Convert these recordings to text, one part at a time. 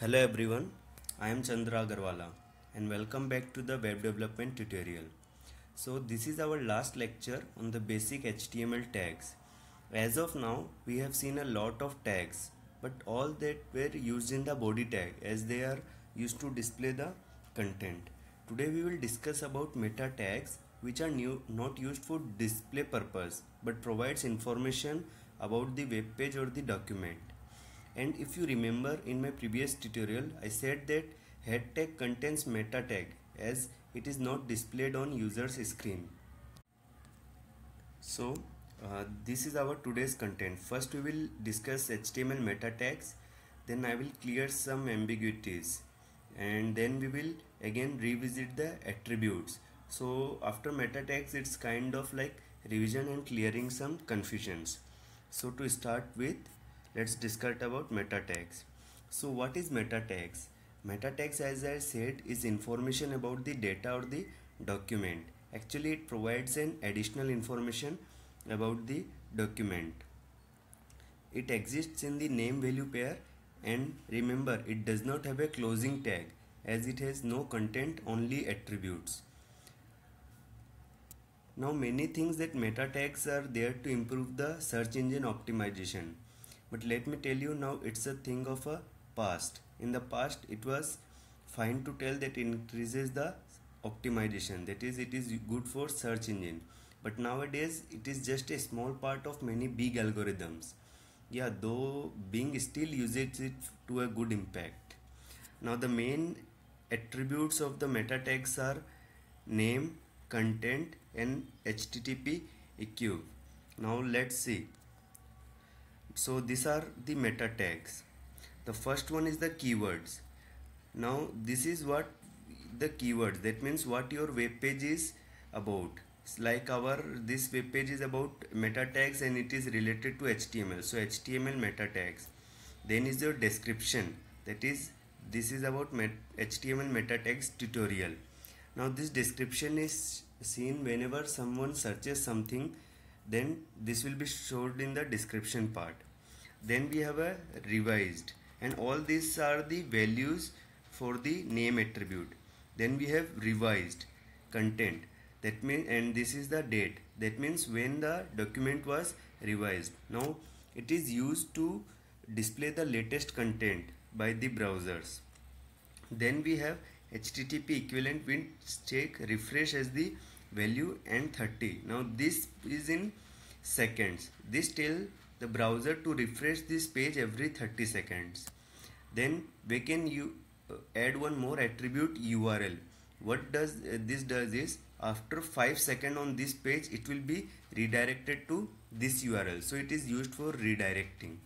Hello everyone, I am Chandra Agarwala and welcome back to the web development tutorial. So this is our last lecture on the basic HTML tags. As of now, we have seen a lot of tags, but all that were used in the body tag as they are used to display the content. Today we will discuss about meta tags which are not used for display purpose but provides information about the web page or the document. And if you remember in my previous tutorial, I said that head tag contains meta tag as it is not displayed on user's screen. So this is our today's content. First we will discuss HTML meta tags, then I will clear some ambiguities, and then we will again revisit the attributes. So after meta tags it's kind of like revision and clearing some confusions. So to start with, let's discuss about meta tags. So what is meta tags? Meta tags, as I said, is information about the data or the document. Actually it provides an additional information about the document. It exists in the name value pair, and remember it does not have a closing tag as it has no content, only attributes. Now many things that meta tags are there to improve the search engine optimization, but let me tell you now it's a thing of a past. In the past it was fine to tell that increases the optimization, that is it is good for search engine, but nowadays it is just a small part of many big algorithms. Yeah, though Bing still uses it to a good impact. Now the main attributes of the meta tags are name, content and HTTP eq. Now let's see. So these are the meta tags. The first one is the keywords. Now this is what the keywords, that means what your web page is about. It's like our this web page is about meta tags and it is related to HTML, so HTML meta tags. Then is your description, that is this is about HTML meta tags tutorial. Now this description is seen whenever someone searches something, then this will be showed in the description part. Then we have a revised, and all these are the values for the name attribute. Then we have revised content, that means, and this is the date, that means when the document was revised. Now it is used to display the latest content by the browsers. Then we have HTTP equivalent, which check refresh as the value and 30. Now this is in seconds. This tell the browser to refresh this page every 30 seconds. Then we can add one more attribute, URL. What does this does is after 5 seconds on this page it will be redirected to this URL, so it is used for redirecting.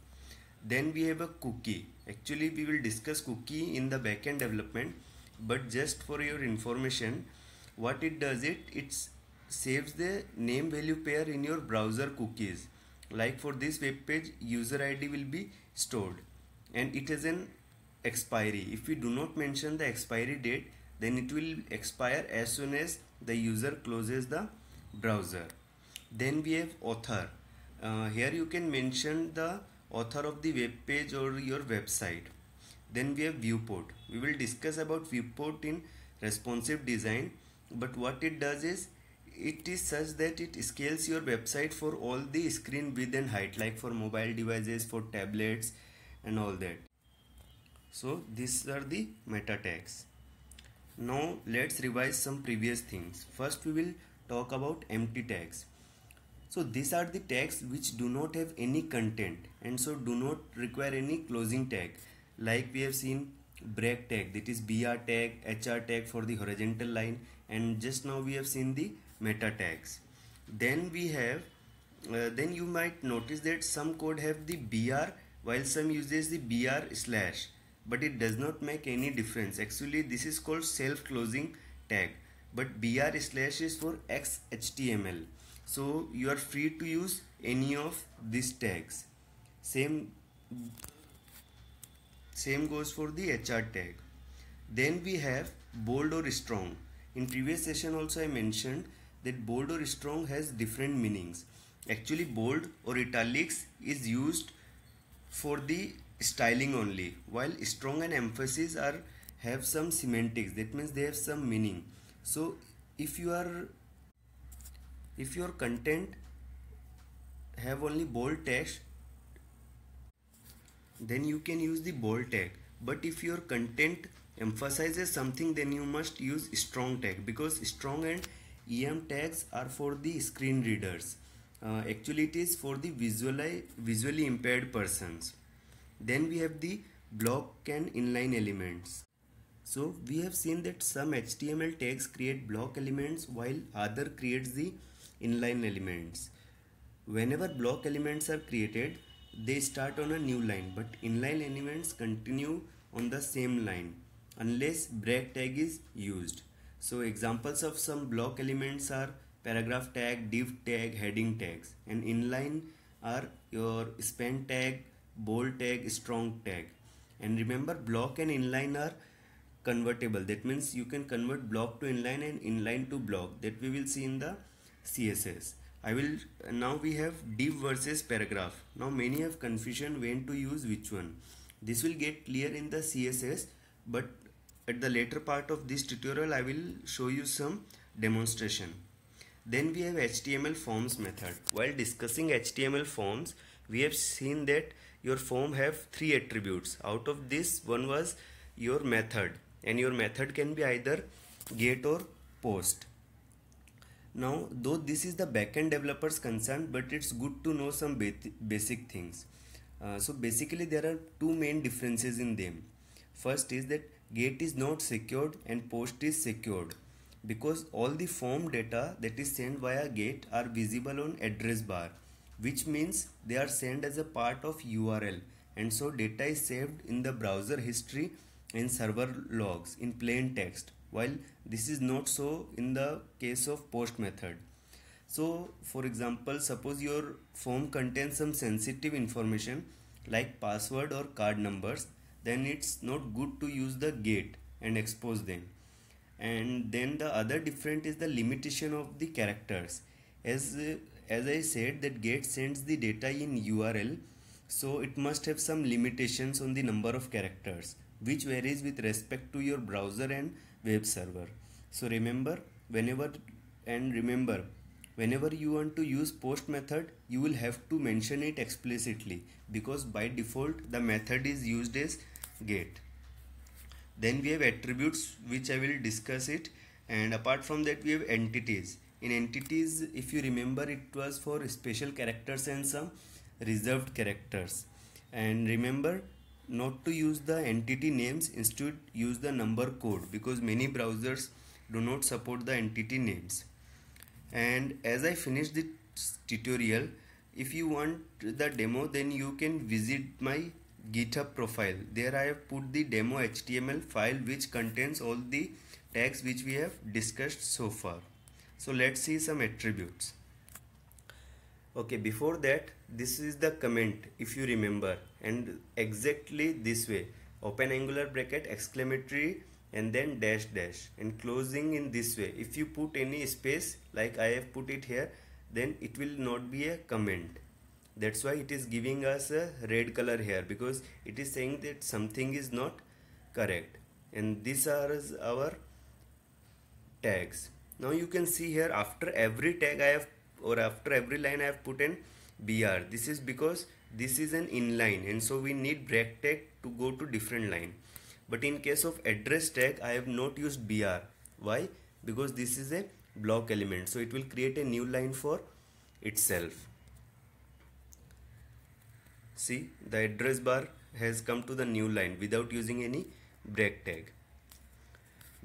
Then we have a cookie. Actually we will discuss cookie in the backend development, but just for your information, what it does, it saves the name value pair in your browser cookies. Like for this web page, user ID will be stored and it has an expiry. If we do not mention the expiry date, then it will expire as soon as the user closes the browser. Then we have author. Here you can mention the author of the web page or your website. Then we have viewport. We will discuss about viewport in responsive design, but what it does is it is such that it scales your website for all the screen width and height, like for mobile devices, for tablets and all that. So these are the meta tags. Now let's revise some previous things. First we will talk about empty tags. So these are the tags which do not have any content and so do not require any closing tag. Like we have seen break tag, that is BR tag, HR tag for the horizontal line, and just now we have seen the meta tags. Then we have then you might notice that some code have the BR while some uses the BR slash, but it does not make any difference. Actually this is called self closing tag, but BR slash is for XHTML, so you are free to use any of these tags. Same goes for the HR tag. Then we have bold or strong. In previous session also I mentioned that bold or strong has different meanings. Actually bold or italics is used for the styling only, while strong and emphasis are have some semantics, that means they have some meaning. So if you are, if your content have only bold text, then you can use the bold tag. But if your content emphasizes something, then you must use strong tag, because strong and em tags are for the screen readers. Actually it is for the visually impaired persons. Then we have the block and inline elements. So we have seen that some HTML tags create block elements while other creates the inline elements. Whenever block elements are created, they start on a new line, but inline elements continue on the same line unless break tag is used. So examples of some block elements are paragraph tag, div tag, heading tags, and inline are your span tag, bold tag, strong tag. And remember, block and inline are convertible, that means you can convert block to inline and inline to block, that we will see in the CSS. Now we have div versus paragraph. Now many have confusion when to use which one. This will get clear in the CSS, but at the later part of this tutorial I will show you some demonstration. Then we have HTML forms method. While discussing HTML forms, we have seen that your form have three attributes. Out of this, one was your method, and your method can be either get or post. Now, though this is the backend developer's concern, but it's good to know some basic things. So basically there are two main differences in them. First is that get is not secured and post is secured, because all the form data that is sent via get are visible on address bar, which means they are sent as a part of URL, and so data is saved in the browser history and server logs in plain text, while this is not so in the case of post method. So for example, suppose your form contains some sensitive information like password or card numbers, then it's not good to use the get and expose them. And then the other different is the limitation of the characters. As I said, that get sends the data in URL, so it must have some limitations on the number of characters, which varies with respect to your browser and web server. So remember, whenever you want to use post method, you will have to mention it explicitly, because by default the method is used as get. Then we have attributes, which I will discuss it, and apart from that we have entities. In entities, if you remember, it was for special characters and some reserved characters. And remember not to use the entity names, instead use the number code, because many browsers do not support the entity names. And as I finish this tutorial, if you want the demo, then you can visit my GitHub profile. There I have put the demo HTML file which contains all the tags which we have discussed so far. So let's see some attributes. Okay, before that, this is the comment, if you remember, and exactly this way: open angular bracket, exclamatory, and then dash dash, and closing in this way. If you put any space like I have put it here, then it will not be a comment. That's why it is giving us a red color here, because it is saying that something is not correct. And these are our tags. Now you can see here, after every tag I have, or after every line I have put in BR. This is because this is an inline, and so we need break tag to go to different line. But in case of address tag, I have not used BR. Why? Because this is a block element, so it will create a new line for itself. See, the address bar has come to the new line without using any break tag.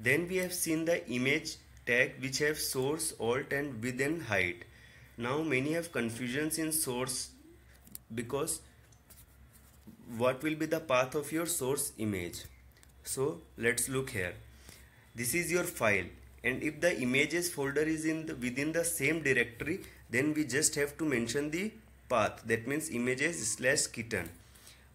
Then we have seen the image tag, which have source, alt, and width and height. Now many have confusions in source, because what will be the path of your source image? So let's look here. This is your file, and if the images folder is within the same directory, then we just have to mention the path, that means images/kitten.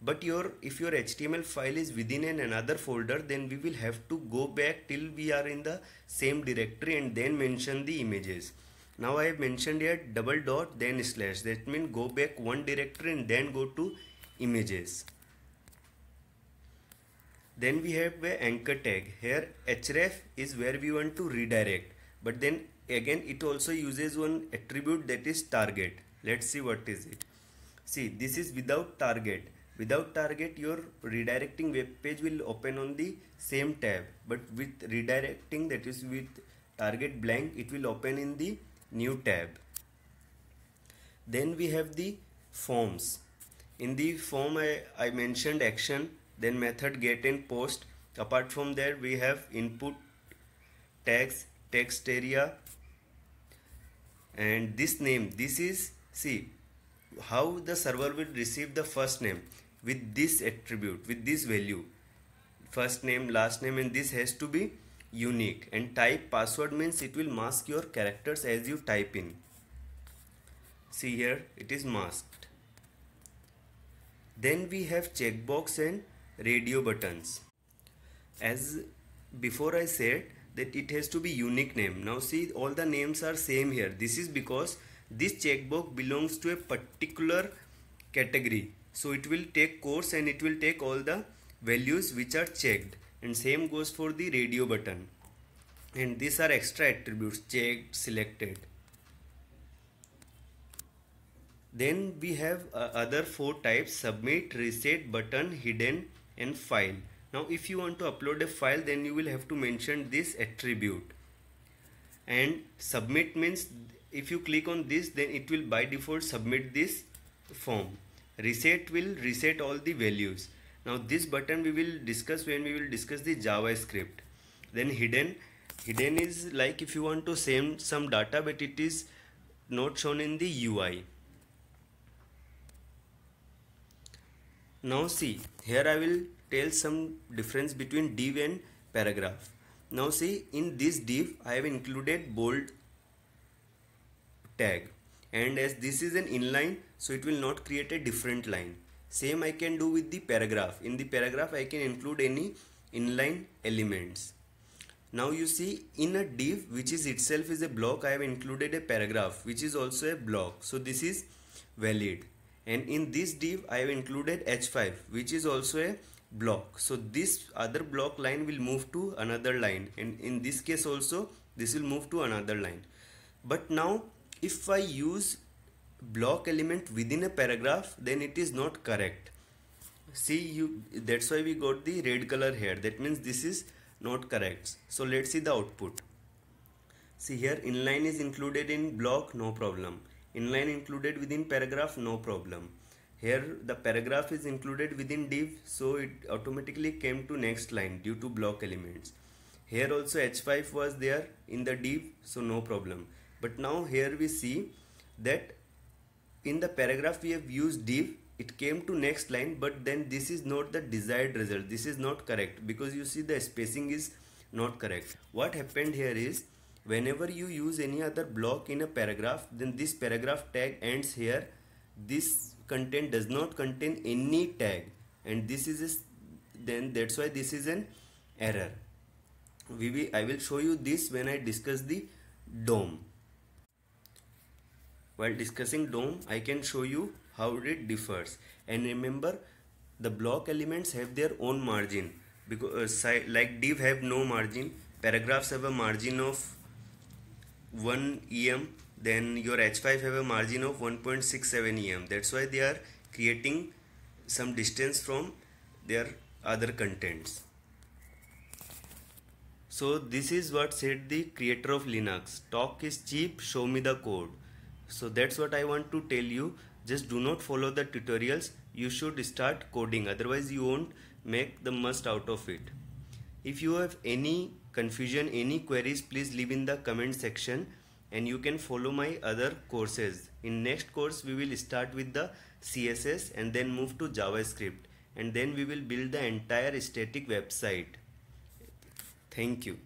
But if your HTML file is within another folder, then we will have to go back till we are in the same directory and then mention the images. Now I have mentioned here double dot then slash, that means go back one directory and then go to images. Then we have a anchor tag. Here href is where we want to redirect, but then again it also uses one attribute, that is target. Let's see what is it. See, this is without target. Without target, your redirecting web page will open on the same tab, but with redirecting, that is with target blank, it will open in the new tab. Then we have the forms. In the form I mentioned action, then method get and post. Apart from there, we have input tags, text area, and this name. This is, see how the server will receive the first name with this attribute, with this value, first name, last name, and this has to be unique. And type password means it will mask your characters as you type in. See here, it is masked. Then we have checkbox and radio buttons. As before I said that it has to be unique name. Now see, all the names are same here. This is because this checkbox belongs to a particular category. So it will take course and it will take all the values which are checked. And same goes for the radio button. And these are extra attributes, checked, selected. Then we have other 4 types: submit, reset, button, hidden, and file. Now if you want to upload a file, then you will have to mention this attribute. And submit means if you click on this, then it will by default submit this form. Reset will reset all the values. Now this button we will discuss when we will discuss the JavaScript. Then hidden is like if you want to send some data but it is not shown in the UI. Now see, here I will tell some difference between div and paragraph. Now see, in this div I have included bold tag, and as this is an inline, so it will not create a different line. Same I can do with the paragraph. In the paragraph I can include any inline elements. Now you see, in a div which is itself is a block, I have included a paragraph which is also a block, so this is valid. And in this div I have included h5 which is also a block, so this other block line will move to another line, and in this case also this will move to another line. But now if I use block element within a paragraph, then it is not correct. See, that's why we got the red color here. That means this is not correct. So let's see the output. See here, inline is included in block, no problem. Inline included within paragraph, no problem. Here the paragraph is included within div, so it automatically came to next line due to block elements. Here also h5 was there in the div, so no problem. But now here we see that in the paragraph we have used div, it came to next line, but then this is not the desired result. This is not correct because you see the spacing is not correct. What happened here is, whenever you use any other block in a paragraph, then this paragraph tag ends here. This content does not contain any tag, and this is then that's why this is an error. I will show you this when I discuss the DOM. While discussing DOM, I can show you how it differs. And remember, the block elements have their own margin, because like div have no margin, paragraphs have a margin of 1 em, then your h5 have a margin of 1.67 em. That's why they are creating some distance from their other contents. So this is what said the creator of Linux: talk is cheap, show me the code. So that's what I want to tell you. Just do not follow the tutorials. You should start coding, otherwise you won't make the most out of it. If you have any confusion, any queries, please leave in the comment section, and you can follow my other courses. In next course we will start with the CSS and then move to JavaScript, and then we will build the entire static website. Thank you.